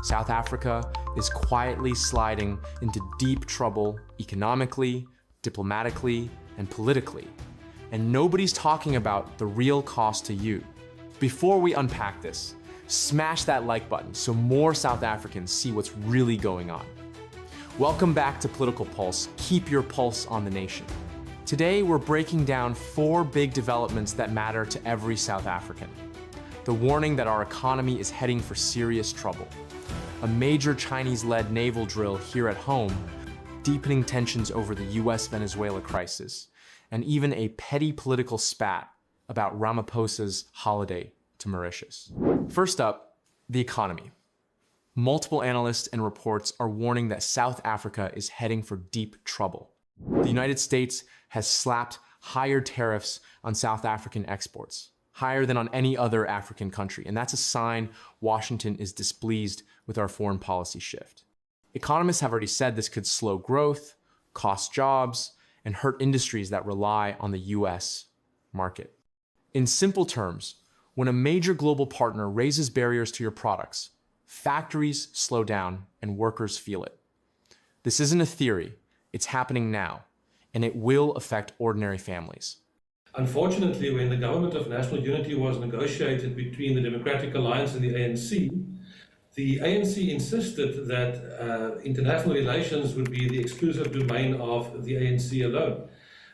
South Africa is quietly sliding into deep trouble economically, diplomatically, and politically. And nobody's talking about the real cost to you. Before we unpack this, smash that like button so more South Africans see what's really going on. Welcome back to Political Pulse. Keep your pulse on the nation. Today, we're breaking down 4 big developments that matter to every South African. The warning that our economy is heading for serious trouble. A major Chinese-led naval drill here at home, deepening tensions over the US-Venezuela crisis, and even a petty political spat about Ramaphosa's holiday to Mauritius. First up, the economy. Multiple analysts and reports are warning that South Africa is heading for deep trouble. The United States has slapped higher tariffs on South African exports, higher than on any other African country, and that's a sign Washington is displeased with our foreign policy shift. Economists have already said this could slow growth, cost jobs, and hurt industries that rely on the US market. In simple terms, when a major global partner raises barriers to your products, factories slow down and workers feel it. This isn't a theory, it's happening now, and it will affect ordinary families. Unfortunately, when the Government of National Unity was negotiated between the Democratic Alliance and the ANC insisted that international relations would be the exclusive domain of the ANC alone.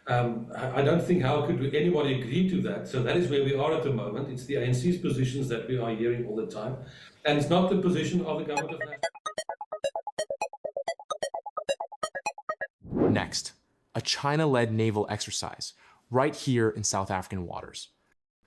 I don't think how could anybody agree to that. So that is where we are at the moment. It's the ANC's positions that we are hearing all the time. And it's not the position of the Government of National Unity. Next, a China-led naval exercise right here in South African waters.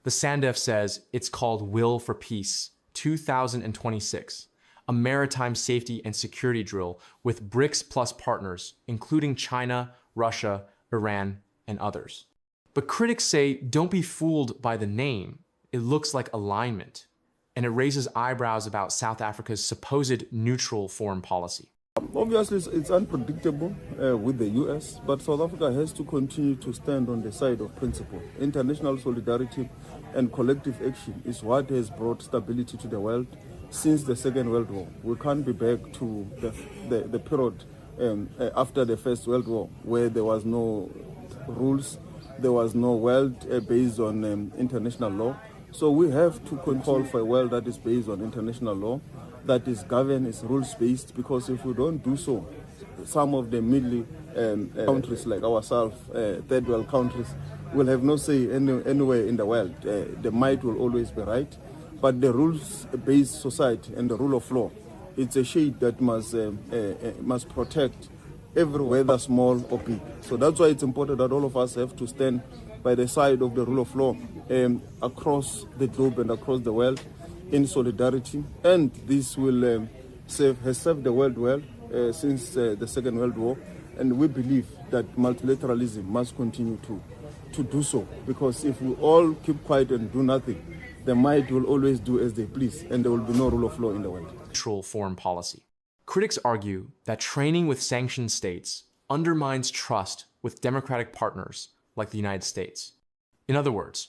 The SANDF says it's called Will for Peace 2026, a maritime safety and security drill with BRICS plus partners, including China, Russia, Iran, and others. But critics say don't be fooled by the name. It looks like alignment, and it raises eyebrows about South Africa's supposed neutral foreign policy. Obviously, it's unpredictable with the US, but South Africa has to continue to stand on the side of principle. International solidarity and collective action is what has brought stability to the world since the Second World War. We can't be back to the period after the First World War, where there was no rules, there was no world based on international law. So we have to call for a world that is based on international law, that is governed, is rules-based, because if we don't do so, some of the middle countries like ourselves, third world countries, will have no say anywhere in the world. The might will always be right, but the rules-based society and the rule of law, it's a shade that must protect everywhere, whether small or big. So that's why it's important that all of us have to stand by the side of the rule of law across the globe and across the world in solidarity. And this will has served the world well since the Second World War. And we believe that multilateralism must continue to do so, because if we all keep quiet and do nothing, the might will always do as they please, and there will be no rule of law in the world. Neutral foreign policy. Critics argue that training with sanctioned states undermines trust with democratic partners like the United States. In other words,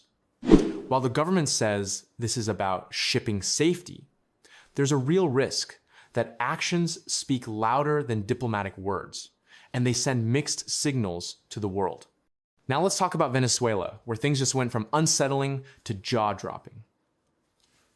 while the government says this is about shipping safety, there's a real risk that actions speak louder than diplomatic words, and they send mixed signals to the world. Now let's talk about Venezuela, where things just went from unsettling to jaw-dropping.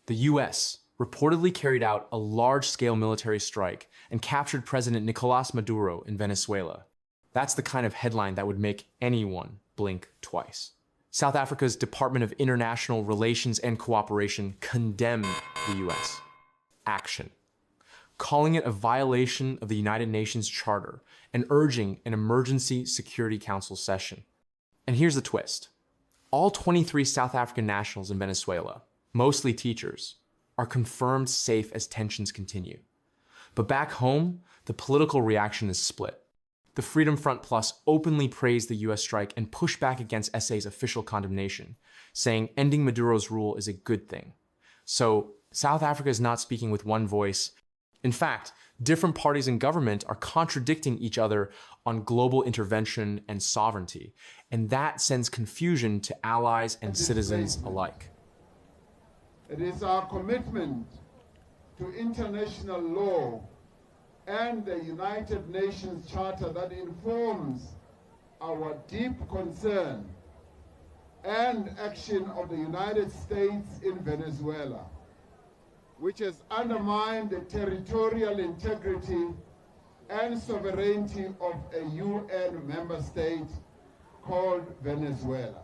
The US reportedly carried out a large-scale military strike and captured President Nicolas Maduro in Venezuela. That's the kind of headline that would make anyone blink twice. South Africa's Department of International Relations and Cooperation condemned the US action, calling it a violation of the United Nations Charter and urging an emergency Security Council session. And here's the twist. All 23 South African nationals in Venezuela, mostly teachers, are confirmed safe as tensions continue. But back home, the political reaction is split. The Freedom Front Plus openly praised the US strike and pushed back against SA's official condemnation, saying ending Maduro's rule is a good thing. So South Africa is not speaking with one voice. In fact, different parties in government are contradicting each other on global intervention and sovereignty, and that sends confusion to allies and citizens alike. It is our commitment to international law and the United Nations Charter that informs our deep concern and action of the United States in Venezuela, which has undermined the territorial integrity and sovereignty of a UN member state called Venezuela.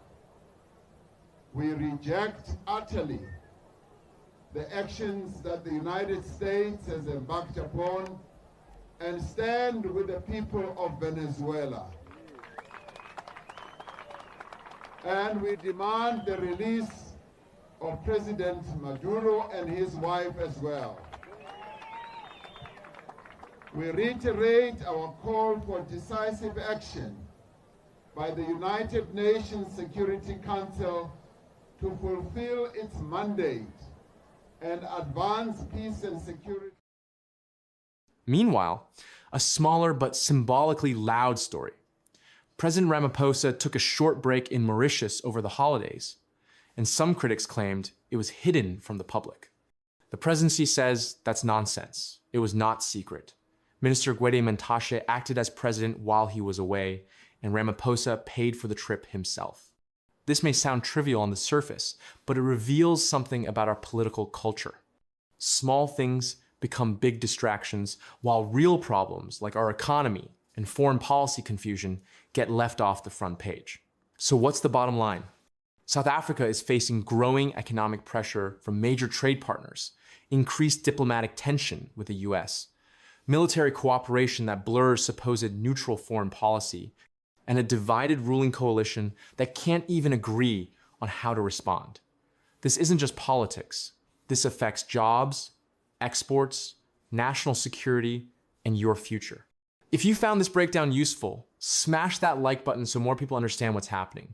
We reject utterly the actions that the United States has embarked upon and stand with the people of Venezuela. And we demand the release of President Maduro and his wife as well. We reiterate our call for decisive action by the United Nations Security Council to fulfill its mandate and advance peace and security. Meanwhile, a smaller but symbolically loud story. President Ramaphosa took a short break in Mauritius over the holidays, and some critics claimed it was hidden from the public. The presidency says that's nonsense. It was not secret. Minister Gwede Mantashe acted as president while he was away, and Ramaphosa paid for the trip himself. This may sound trivial on the surface, but it reveals something about our political culture. Small things become big distractions, while real problems like our economy and foreign policy confusion get left off the front page. So what's the bottom line? South Africa is facing growing economic pressure from major trade partners, increased diplomatic tension with the US, military cooperation that blurs supposed neutral foreign policy, and a divided ruling coalition that can't even agree on how to respond. This isn't just politics. This affects jobs, exports, national security, and your future. If you found this breakdown useful, smash that like button so more people understand what's happening.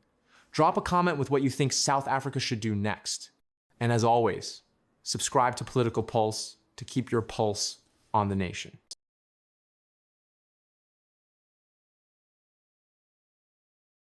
Drop a comment with what you think South Africa should do next. And as always, subscribe to Political Pulse to keep your pulse on the nation.